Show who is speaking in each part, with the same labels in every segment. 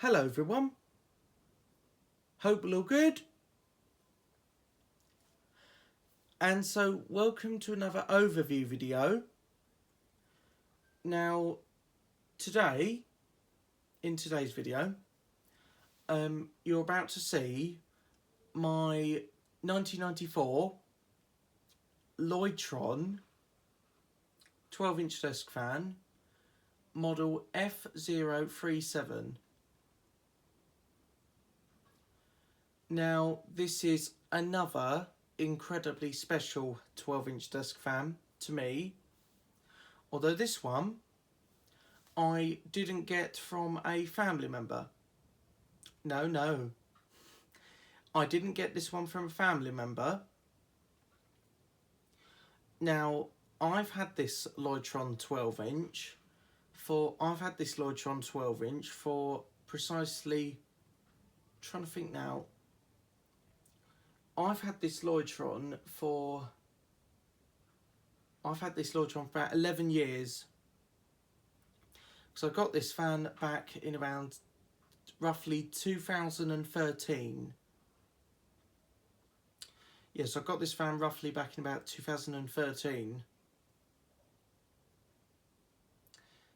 Speaker 1: Hello everyone, hope you're all good. And so welcome to another overview video. Now in today's video, you're about to see my 1994 LLoytron 12-inch desk fan, model F037. Now this is another incredibly special 12-inch desk fan to me, although this one I didn't get from a family member. No, I didn't get this one from a family member. Now I've had this LLoytron 12-inch for precisely, trying to think now, I've had this LLoytron for about 11 years. So I got this fan back in around roughly 2013. Yes, I got this fan roughly back in about 2013.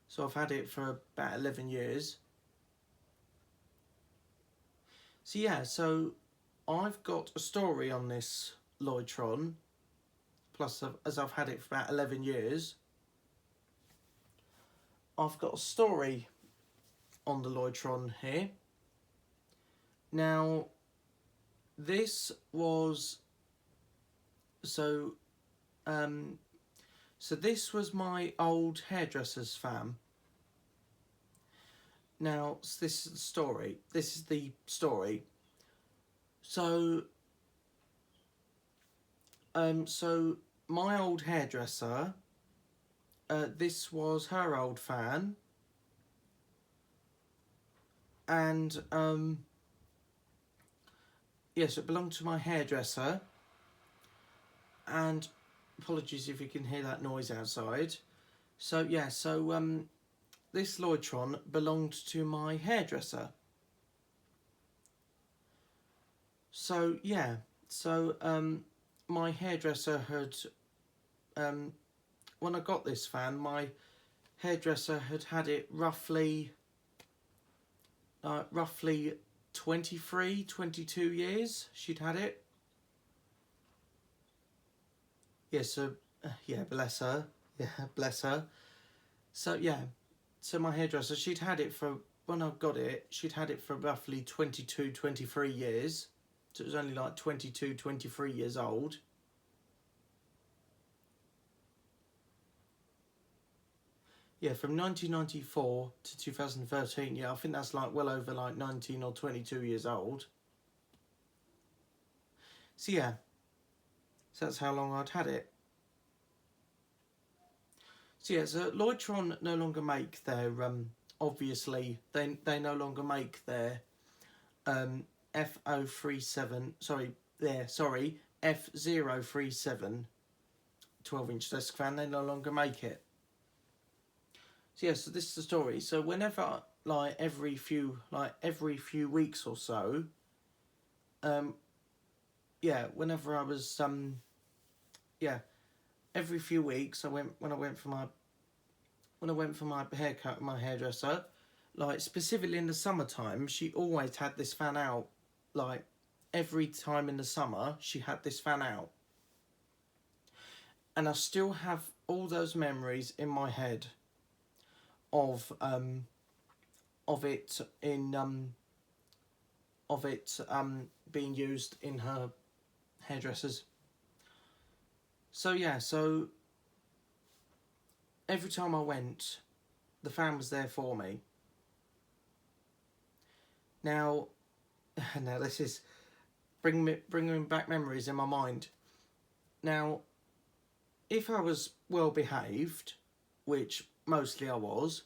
Speaker 1: So I've had it for about 11 years. So yeah, so I've got a story on this LLoytron, plus as I've had it for about 11 years, I've got a story on the LLoytron here. Now, this was, so this was my old hairdresser's fan. Now, this is the story. So my old hairdresser, this was her old fan, and yes, it belonged to my hairdresser. And apologies if you can hear that noise outside. So yeah, this LLoytron belonged to my hairdresser. So yeah, my hairdresser had, when I got this fan, my hairdresser had it roughly 23, 22 years she'd had it. Yeah, yeah, bless her. Yeah, bless her. So yeah, so my hairdresser, she'd had it for, when I got it, she'd had it for roughly 22, 23 years. So it was only like 22, 23 years old. Yeah, from 1994 to 2013, yeah, I think that's like well over like 19 or 22 years old. So yeah, so that's how long I'd had it. So yeah, so LLoytron no longer make their, obviously, they no longer make their F037, F037 12-inch desk fan. They no longer make it. So yeah, so this is the story. So whenever, like every few weeks or so, yeah, whenever I was, yeah, every few weeks when I went for my haircut with my hairdresser, like specifically in the summertime, she always had this fan out. Like every time in the summer, she had this fan out. And I still have all those memories in my head of it being used in her hairdressers. So yeah, so every time I went, the fan was there for me. Now this is bringing back memories in my mind. Now, if I was well behaved, which mostly I was,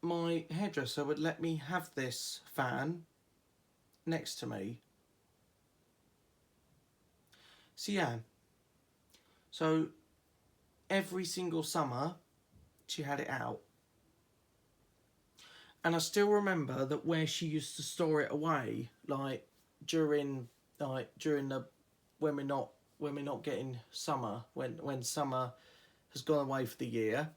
Speaker 1: my hairdresser would let me have this fan next to me. So yeah, so every single summer she had it out. And I still remember that where she used to store it away, during during the when we're not getting summer, when summer has gone away for the year,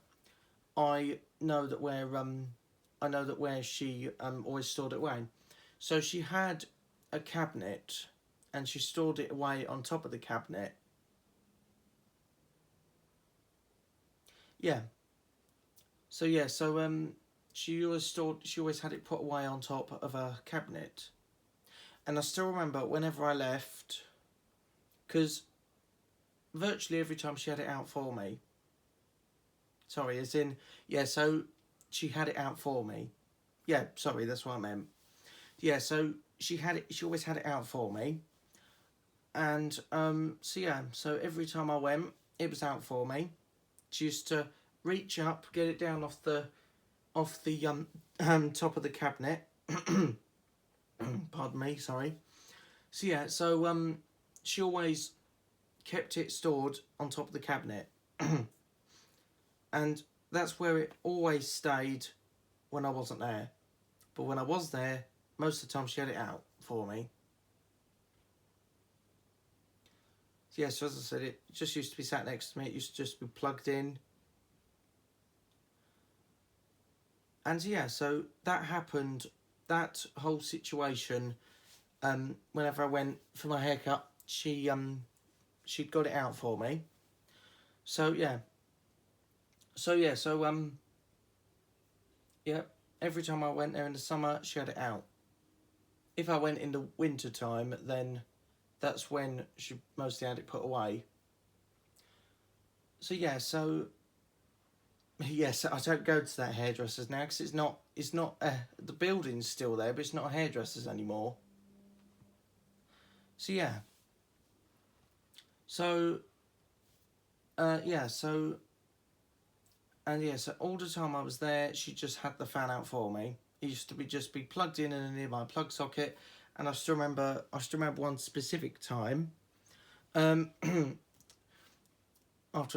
Speaker 1: I know that where she always stored it away. So she had a cabinet, and she stored it away on top of the cabinet. Yeah. So yeah. She always had it put away on top of a cabinet, and I still remember whenever I left, because virtually every time she had it out for me. Sorry, as in, yeah. So she had it out for me. Yeah. Sorry, that's what I meant. Yeah. So she had it. She always had it out for me, and so yeah. So every time I went, it was out for me. She used to reach up, get it down off the top of the cabinet. Pardon me, sorry. So yeah, she always kept it stored on top of the cabinet, and that's where it always stayed when I wasn't there. But when I was there, most of the time she had it out for me. So yeah, so as I said, it just used to be sat next to me. It used to just be plugged in. And yeah, so that happened, that whole situation, whenever I went for my haircut, she'd got it out for me. So yeah. Yeah, every time I went there in the summer, she had it out. If I went in the winter time, then that's when she mostly had it put away. So yeah, yes, I don't go to that hairdresser's now because it's not the building's still there, but it's not a hairdresser's anymore. So yeah. So yeah, so and yeah, so all the time I was there, she just had the fan out for me. It used to just be plugged in and near my plug socket, and I still remember one specific time, after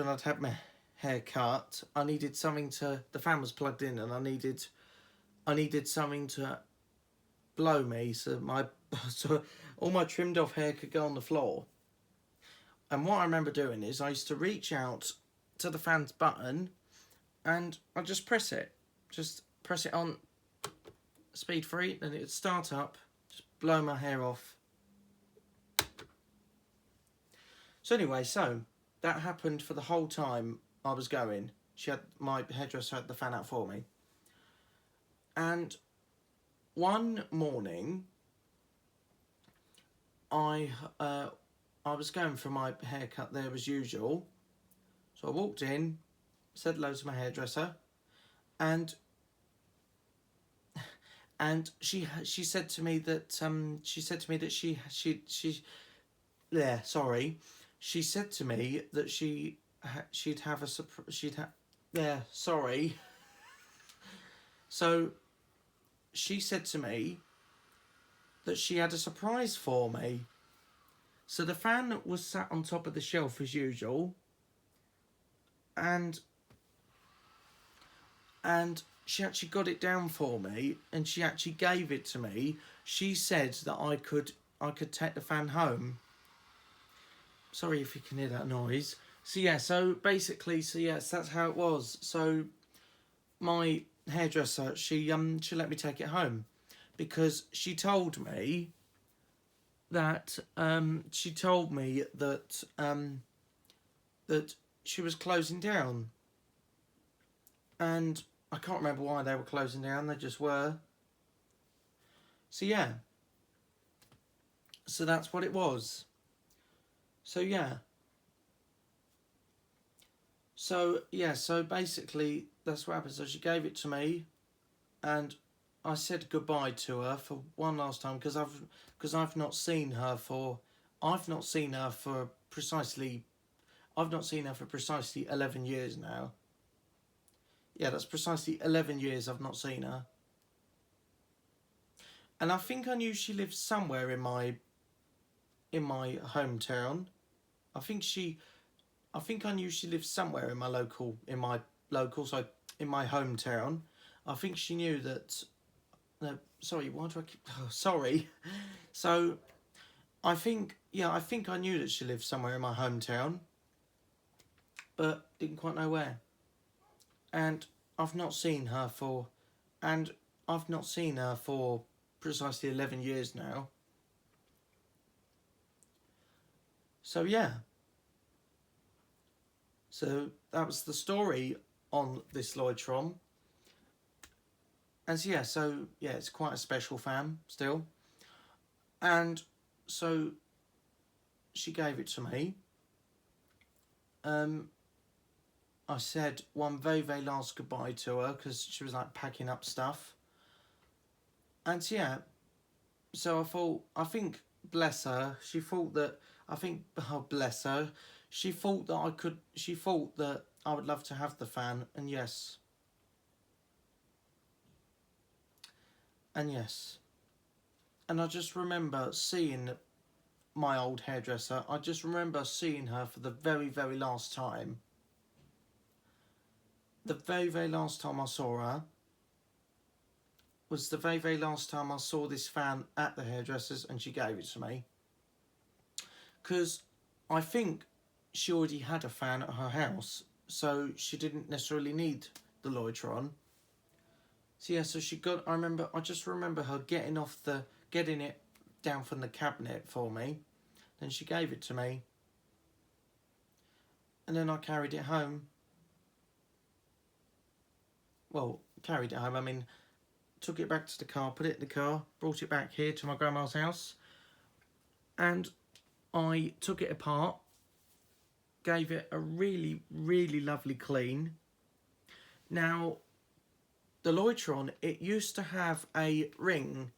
Speaker 1: I'd had my hair cut, I needed something to. The fan was plugged in, and I needed something to blow me, so all my trimmed off hair could go on the floor. And what I remember doing is I used to reach out to the fan's button, and I just press it on speed 3, and it would start up, just blow my hair off. So anyway, that happened for the whole time I was going. My hairdresser had the fan out for me. And one morning, I was going for my haircut there as usual. So I walked in, said hello to my hairdresser, and she said to me that she said to me that she she'd have a sorry. So she said to me that she had a surprise for me. So the fan was sat on top of the shelf as usual, and she actually got it down for me, and she actually gave it to me. She said that I could take the fan home. Sorry if you can hear that noise. So yes, that's how it was. So my hairdresser, she let me take it home, because she told me that that she was closing down, and I can't remember why they were closing down. They just were. So yeah. So that's what it was. So yeah. So yeah. So basically, that's what happened. So she gave it to me, and I said goodbye to her for one last time, because I've not seen her for precisely 11 years now. Yeah, that's precisely 11 years I've not seen her. And I think I knew she lived somewhere in my hometown. I think I knew she lived somewhere in my hometown. I think she knew that No, sorry, why do I keep... Oh, sorry. So, I think I knew that she lived somewhere in my hometown, but didn't quite know where. And I've not seen her for... And I've not seen her for precisely 11 years now. So, yeah. So, that was the story on this LLoytron. And so yeah, it's quite a special fan still. And so she gave it to me. I said one very, very last goodbye to her because she was like packing up stuff. And yeah, so I think, bless her, she thought that, oh, bless her, she thought that I would love to have the fan, and yes. And yes. And I just remember seeing my old hairdresser. I just remember seeing her for the very, very last time. The very, very last time I saw her was the very, very last time I saw this fan at the hairdresser's, and she gave it to me. Because I think she already had a fan at her house, so she didn't necessarily need the LLoytron. So yeah, so I just remember her getting it down from the cabinet for me. Then she gave it to me. And then I carried it home. Well, carried it home, I mean, took it back to the car, put it in the car, brought it back here to my grandma's house. And I took it apart, gave it a really, really lovely clean. Now, the LLoytron, it used to have a ring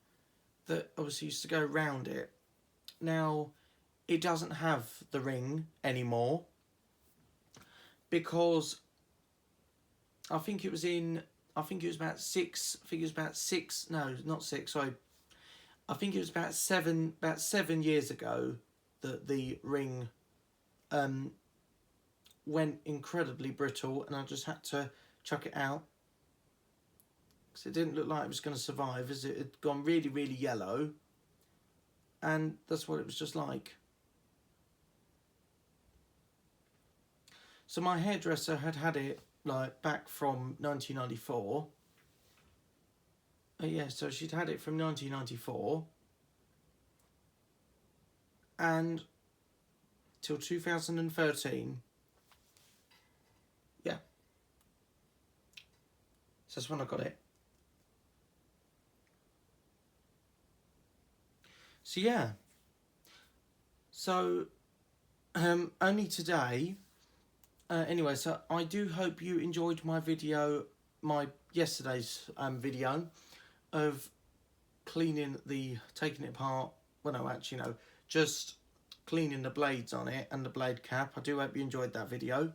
Speaker 1: that obviously used to go round it. Now, it doesn't have the ring anymore because I think it was about 7 years ago that the ring went incredibly brittle, and I just had to chuck it out because it didn't look like it was going to survive, as it had gone really, really yellow, and that's what it was just like. So my hairdresser had it like back from 1994. Yeah, so she'd had it from 1994 and till 2013. Yeah. So that's when I got it. So yeah. So only today. Anyway, so I do hope you enjoyed my video, yesterday's video of taking it apart. Well, no, actually, no, just cleaning the blades on it and the blade cap. I do hope you enjoyed that video.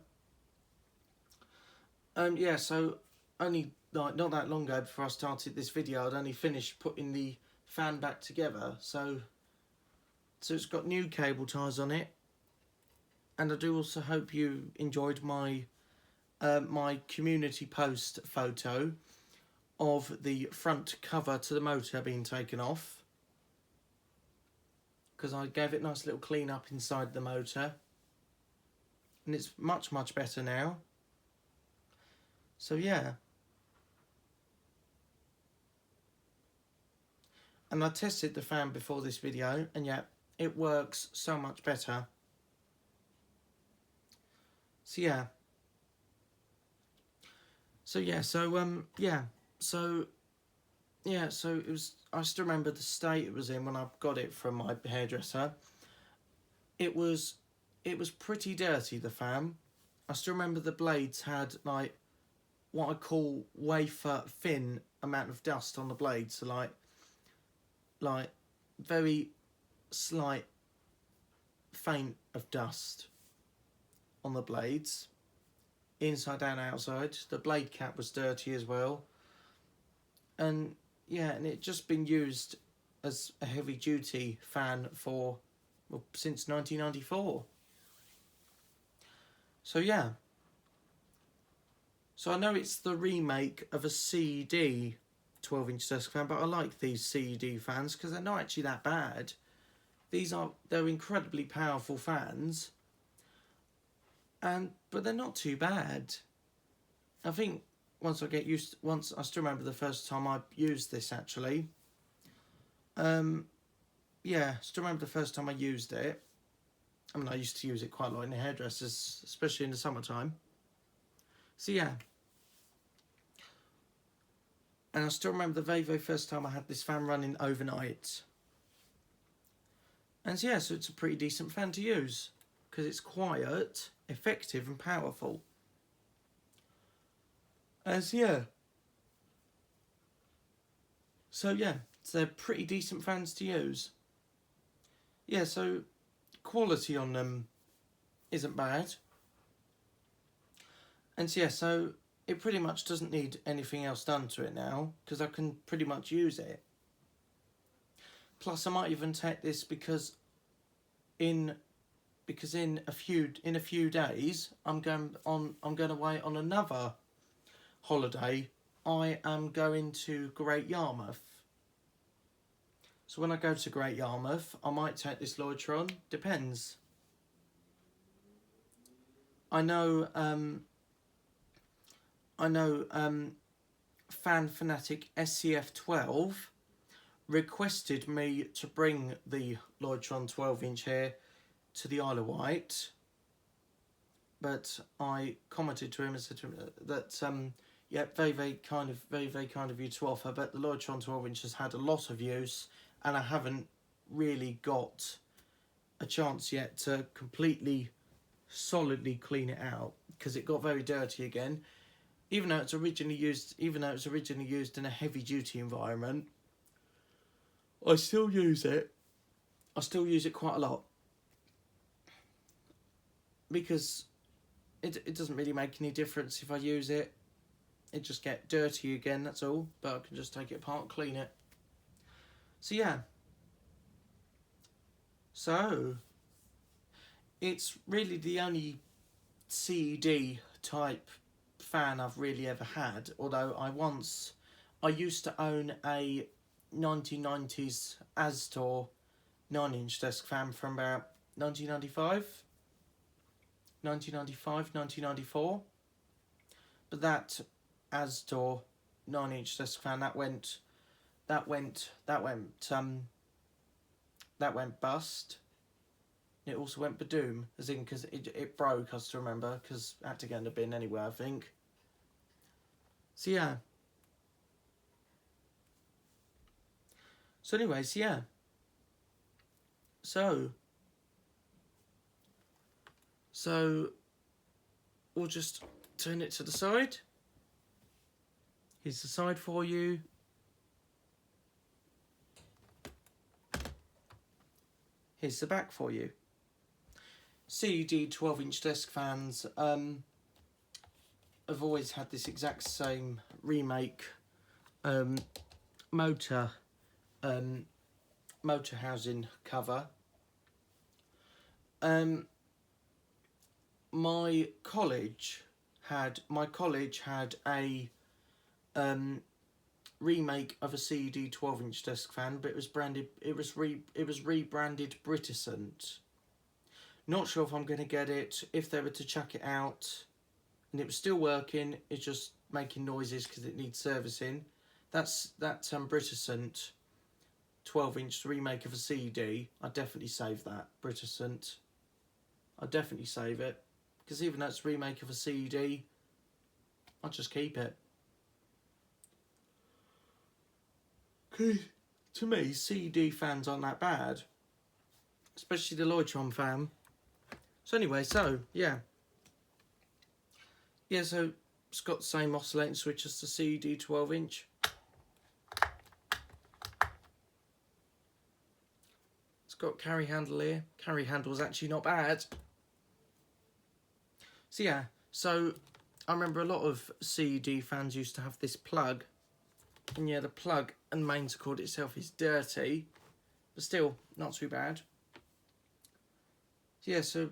Speaker 1: Yeah, so only not that long ago before I started this video, I'd only finished putting the fan back together. So it's got new cable ties on it. And I do also hope you enjoyed my my community post photo of the front cover to the motor being taken off, because I gave it a nice little clean up inside the motor, and it's much, much better now. So yeah. And I tested the fan before this video, and yeah, it works so much better. So yeah. So yeah, so it was, I still remember the state it was in when I got it from my hairdresser. It was pretty dirty, the fan. I still remember the blades had like what I call wafer thin amount of dust on the blades, so like very slight faint of dust on the blades, inside and outside. The blade cap was dirty as well, and yeah, and it just been used as a heavy duty fan since 1994. So yeah, so I know it's the remake of a CD 12-inch desk fan, but I like these CED fans because they're not actually that bad. They're incredibly powerful fans, but they're not too bad. I think once I still remember the first time I used this actually. Still remember the first time I used it. I mean, I used to use it quite a lot in the hairdressers, especially in the summertime. So yeah. And I still remember the very, very first time I had this fan running overnight. And so yeah, so it's a pretty decent fan to use because it's quiet, effective and powerful. So yeah, so they're pretty decent fans to use. Yeah, so quality on them isn't bad. And so yeah, so it pretty much doesn't need anything else done to it now because I can pretty much use it. Plus, I might even take this because in a few days I'm going away on another holiday. I am going to Great Yarmouth. So when I go to Great Yarmouth, I might take this LLoytron. Depends. I know Fan Fanatic SCF12 requested me to bring the LLoytron 12-inch here to the Isle of Wight, but I commented to him and said to him that very, very kind of you to offer, but the LLoytron 12-inch has had a lot of use and I haven't really got a chance yet to completely solidly clean it out because it got very dirty again. Even though it's originally used in a heavy-duty environment, I still use it. I still use it quite a lot because it doesn't really make any difference if I use it. It just get dirty again, that's all. But I can just take it apart and clean it. So yeah. So it's really the only CED type fan I've really ever had, although I used to own a 1990s Astor 9-inch desk fan from about 1994, but that Astor 9-inch desk fan that went bust. It also went badoom, as in because it broke, I still remember, because it had to get in the bin anyway, I think. So yeah. So anyways, yeah. So we'll just turn it to the side. Here's the side for you. Here's the back for you. CED 12-inch desk fans. I've always had this exact same remake motor housing cover. My college had a remake of a CED 12-inch desk fan, but it was rebranded Britisant. Not sure if I'm going to get it. If they were to chuck it out and it was still working, it's just making noises because it needs servicing. That Britisant 12-inch remake of a CED, I'd definitely save that. Britisant. I'd definitely save it. Because even though it's a remake of a CED, I'll just keep it. Because to me, CED fans aren't that bad. Especially the LLoytron fan. So anyway, yeah. Yeah, so it's got the same oscillating switch as the CED 12-inch. It's got carry handle here. Carry handle's actually not bad. So yeah, so I remember a lot of CED fans used to have this plug. And yeah, the plug and mains cord itself is dirty. But still, not too bad. So yeah, so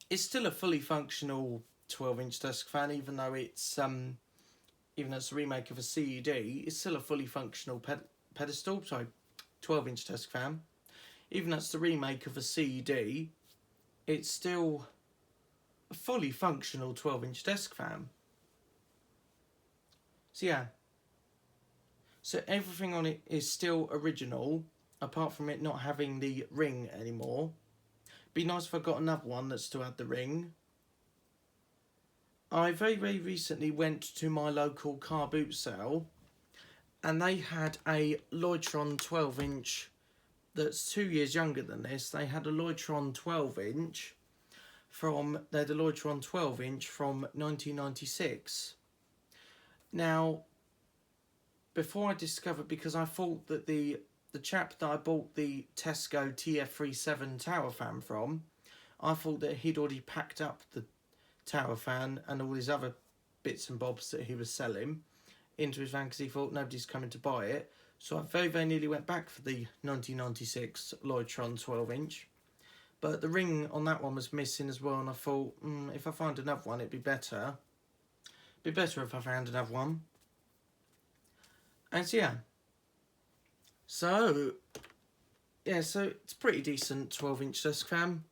Speaker 1: it's still a fully functional 12-inch desk fan, even though it's even though it's a remake of a CED, it's still a fully functional pedestal, sorry, 12-inch desk fan. Even though it's the remake of a CED, it's still a fully functional 12-inch desk fan. So yeah, so everything on it is still original, apart from it not having the ring anymore. Be nice if I got another one that still had the ring. I very, very recently went to my local car boot sale, and they had a LLoytron 12-inch that's 2 years younger than this. They had a LLoytron 12-inch they had a LLoytron 12-inch from 1996. Now, before I discovered, because I thought that the chap that I bought the Tesco F037 tower fan from, I thought that he'd already packed up the tower fan and all his other bits and bobs that he was selling into his van because he thought nobody's coming to buy it. So I very, very nearly went back for the 1996 LLoytron 12-inch. But the ring on that one was missing as well, and I thought, if I find another one, it'd be better. It'd be better if I found another one. And so, yeah. So it's pretty decent 12-inch desk fan.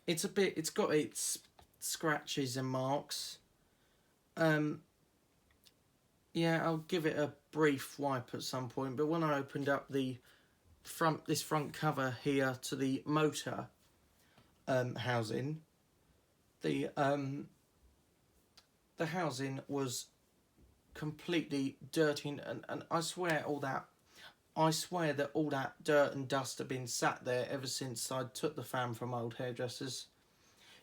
Speaker 1: It's got its scratches and marks. Yeah, I'll give it a brief wipe at some point, but when I opened up this front cover here to the motor housing, the housing was completely dirty, and I swear that all that dirt and dust had been sat there ever since I took the fan from old hairdressers.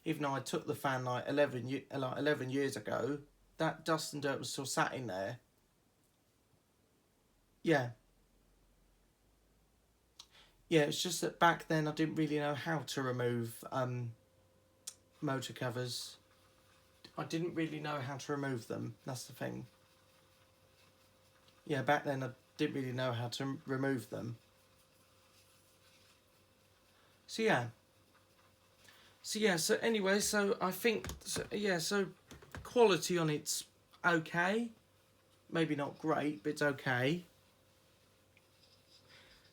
Speaker 1: Even though I took the fan like 11 years ago, that dust and dirt was still sat in there. Yeah, it's just that back then I didn't really know how to remove motor covers. I didn't really know how to remove them, that's the thing. Yeah, back then I didn't really know how to remove them. So anyway, so I think, so quality on it's okay. Maybe not great, but it's okay.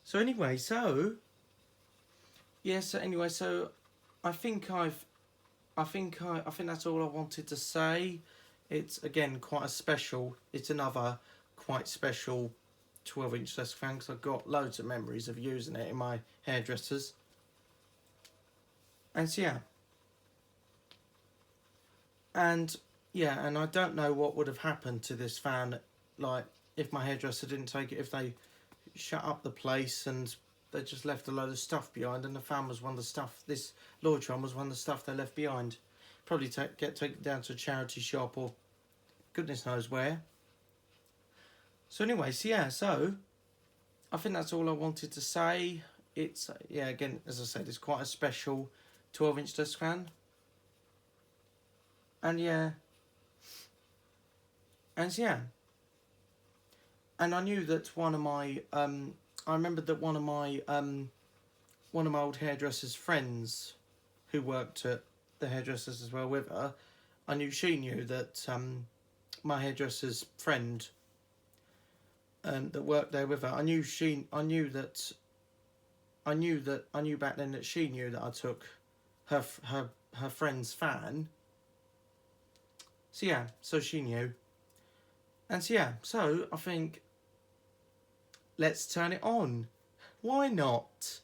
Speaker 1: So anyway, so I think that's all I wanted to say. It's again it's another quite special 12-inch desk fan because I've got loads of memories of using it in my hairdressers. And so, and I don't know what would have happened to this fan, like if my hairdresser didn't take it, if they shut up the place and they just left a load of stuff behind, and the fan was one of the stuff, this LLoytron was one of the stuff they left behind. Probably get taken down to a charity shop or goodness knows where. So anyway, so I think that's all I wanted to say. It's, again, as I said, it's quite a special 12-inch desk fan. And and I knew that one of my I remembered that one of my old hairdresser's friends who worked at the hairdressers as well with her, I knew she knew that my hairdresser's friend that worked there with her, I knew back then that she knew that I took her friend's fan. So she knew. And so I think let's turn it on. Why not?